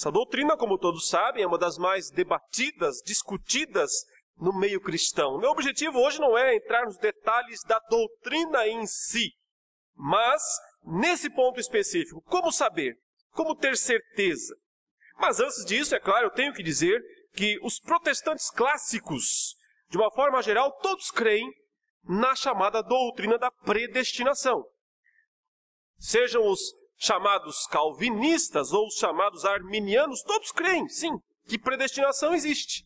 Essa doutrina, como todos sabem, é uma das mais debatidas, discutidas no meio cristão. Meu objetivo hoje não é entrar nos detalhes da doutrina em si, mas nesse ponto específico, como saber, como ter certeza. Mas antes disso, é claro, eu tenho que dizer que os protestantes clássicos, de uma forma geral, todos creem na chamada doutrina da predestinação. Sejam os chamados calvinistas ou os chamados arminianos, todos creem, sim, que predestinação existe.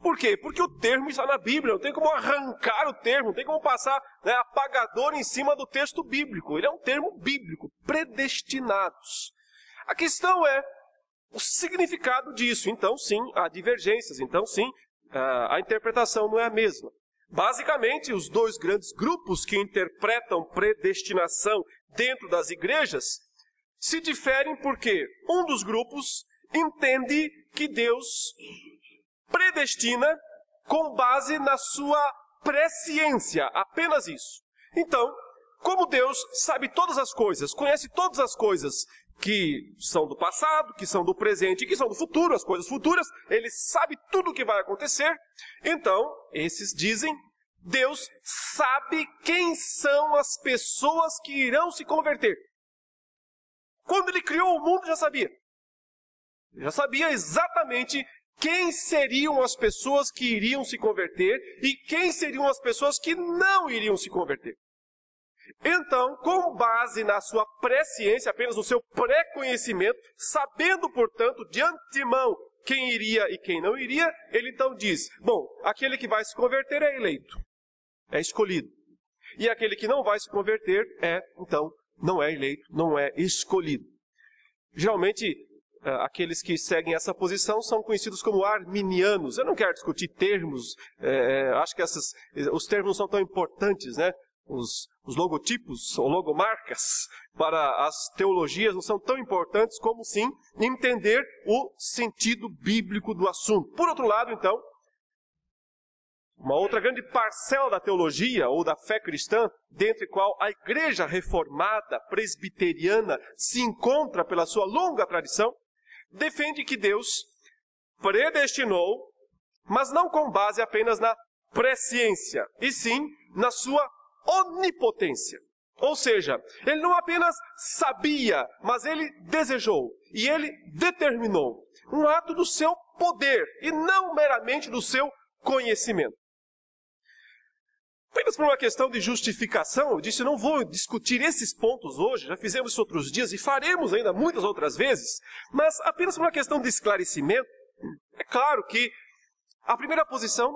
Por quê? Porque o termo está na Bíblia, não tem como arrancar o termo, não tem como passar apagador em cima do texto bíblico. Ele é um termo bíblico, predestinados. A questão é o significado disso. Então, sim, há divergências. Então, sim, a interpretação não é a mesma. Basicamente, os dois grandes grupos que interpretam predestinação dentro das igrejas se diferem porque um dos grupos entende que Deus predestina com base na sua presciência, apenas isso. Então, como Deus sabe todas as coisas, conhece todas as coisas que são do passado, que são do presente e que são do futuro, as coisas futuras, Ele sabe tudo o que vai acontecer. Então, esses dizem, Deus sabe quem são as pessoas que irão se converter. Quando Ele criou o mundo, já sabia. Ele já sabia exatamente quem seriam as pessoas que iriam se converter e quem seriam as pessoas que não iriam se converter. Então, com base na sua presciência, apenas no seu pré-conhecimento, sabendo, portanto, de antemão quem iria e quem não iria, ele então diz, bom, aquele que vai se converter é eleito, é escolhido. E aquele que não vai se converter então, não é eleito, não é escolhido. Geralmente, aqueles que seguem essa posição são conhecidos como arminianos. Eu não quero discutir termos, acho que os termos não são tão importantes, né? Os logotipos ou logomarcas para as teologias não são tão importantes como, sim, entender o sentido bíblico do assunto. Por outro lado, então, uma outra grande parcela da teologia ou da fé cristã, dentre qual a igreja reformada presbiteriana se encontra pela sua longa tradição, defende que Deus predestinou, mas não com base apenas na presciência, e sim na sua onipotência. Ou seja, Ele não apenas sabia, mas Ele desejou, e Ele determinou um ato do seu poder, e não meramente do seu conhecimento. Apenas por uma questão de justificação, eu disse, eu não vou discutir esses pontos hoje, já fizemos isso outros dias e faremos ainda muitas outras vezes, mas apenas por uma questão de esclarecimento, é claro que a primeira posição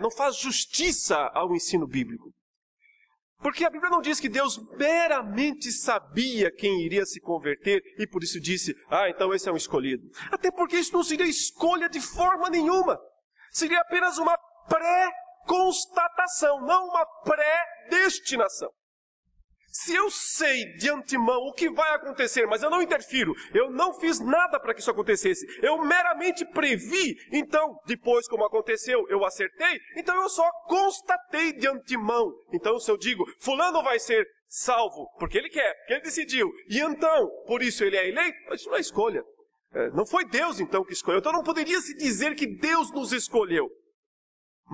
não faz justiça ao ensino bíblico. Porque a Bíblia não diz que Deus meramente sabia quem iria se converter e por isso disse, então esse é um escolhido. Até porque isso não seria escolha de forma nenhuma. Seria apenas uma pré-constatação, não uma predestinação. Se eu sei de antemão o que vai acontecer, mas eu não interfiro, eu não fiz nada para que isso acontecesse, eu meramente previ, então, depois como aconteceu, eu acertei, então eu só constatei de antemão. Então, se eu digo, fulano vai ser salvo, porque ele quer, porque ele decidiu, e então, por isso ele é eleito, isso não é escolha. Não foi Deus, então, que escolheu. Então, não poderia se dizer que Deus nos escolheu.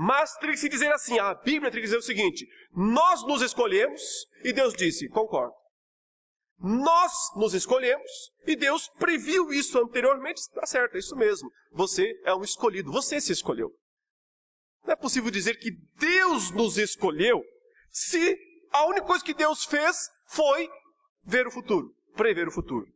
Mas teria que se dizer assim, a Bíblia teria que dizer o seguinte, nós nos escolhemos e Deus disse, concordo. Nós nos escolhemos e Deus previu isso anteriormente, está certo, é isso mesmo. Você é um escolhido, você se escolheu. Não é possível dizer que Deus nos escolheu se a única coisa que Deus fez foi ver o futuro, prever o futuro.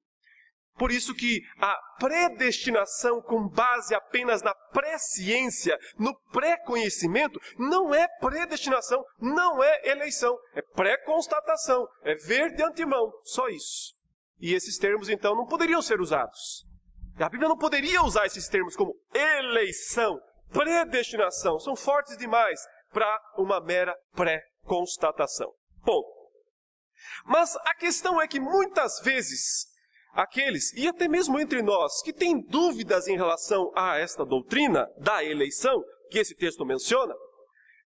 Por isso que a predestinação com base apenas na presciência, no pré-conhecimento, não é predestinação, não é eleição, é pré-constatação, é ver de antemão, só isso. E esses termos então não poderiam ser usados. A Bíblia não poderia usar esses termos como eleição, predestinação, são fortes demais para uma mera pré-constatação. Bom, mas a questão é que muitas vezes aqueles, e até mesmo entre nós, que têm dúvidas em relação a esta doutrina da eleição, que esse texto menciona,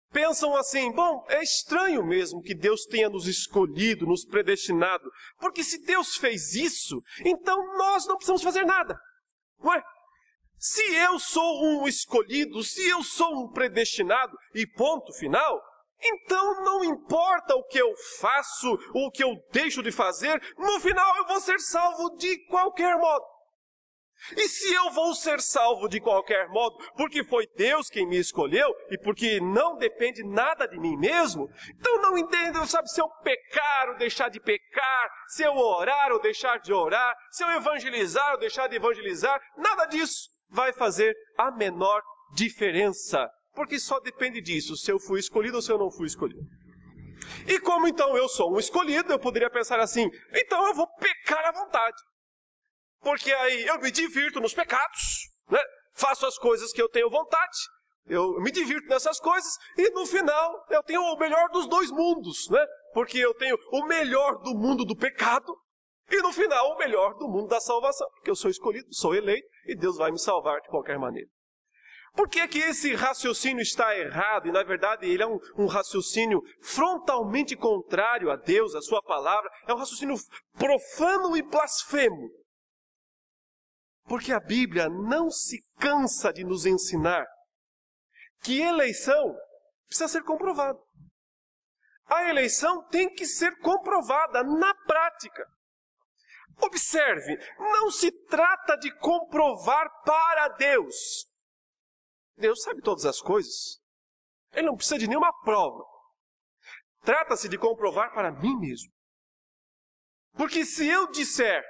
pensam assim, bom, é estranho mesmo que Deus tenha nos escolhido, nos predestinado, porque se Deus fez isso, então nós não precisamos fazer nada. Não é? Se eu sou um escolhido, se eu sou um predestinado e ponto final, então não importa o que eu faço, o que eu deixo de fazer, no final eu vou ser salvo de qualquer modo. E se eu vou ser salvo de qualquer modo, porque foi Deus quem me escolheu e porque não depende nada de mim mesmo, então não entendo, sabe, se eu pecar ou deixar de pecar, se eu orar ou deixar de orar, se eu evangelizar ou deixar de evangelizar, nada disso vai fazer a menor diferença, porque só depende disso, se eu fui escolhido ou se eu não fui escolhido. E como então eu sou um escolhido, eu poderia pensar assim, então eu vou pecar à vontade. Porque aí eu me divirto nos pecados, né? Faço as coisas que eu tenho vontade, eu me divirto nessas coisas e no final eu tenho o melhor dos dois mundos, né? Porque eu tenho o melhor do mundo do pecado e no final o melhor do mundo da salvação, porque eu sou escolhido, sou eleito e Deus vai me salvar de qualquer maneira. Por que que esse raciocínio está errado? E na verdade ele é um raciocínio frontalmente contrário a Deus, a sua palavra, é um raciocínio profano e blasfemo. Porque a Bíblia não se cansa de nos ensinar que eleição precisa ser comprovada. A eleição tem que ser comprovada na prática. Observe, não se trata de comprovar para Deus. Deus sabe todas as coisas. Ele não precisa de nenhuma prova. Trata-se de comprovar para mim mesmo. Porque se eu disser,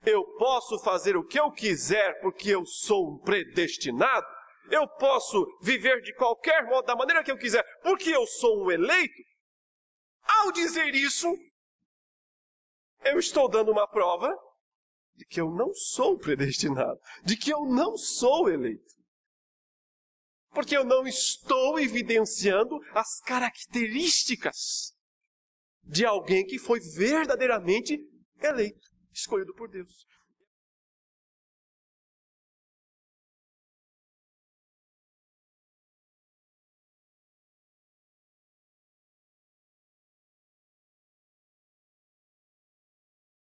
eu posso fazer o que eu quiser porque eu sou um predestinado, eu posso viver de qualquer modo, da maneira que eu quiser, porque eu sou um eleito, ao dizer isso, eu estou dando uma prova de que eu não sou predestinado, de que eu não sou eleito. Porque eu não estou evidenciando as características de alguém que foi verdadeiramente eleito, escolhido por Deus.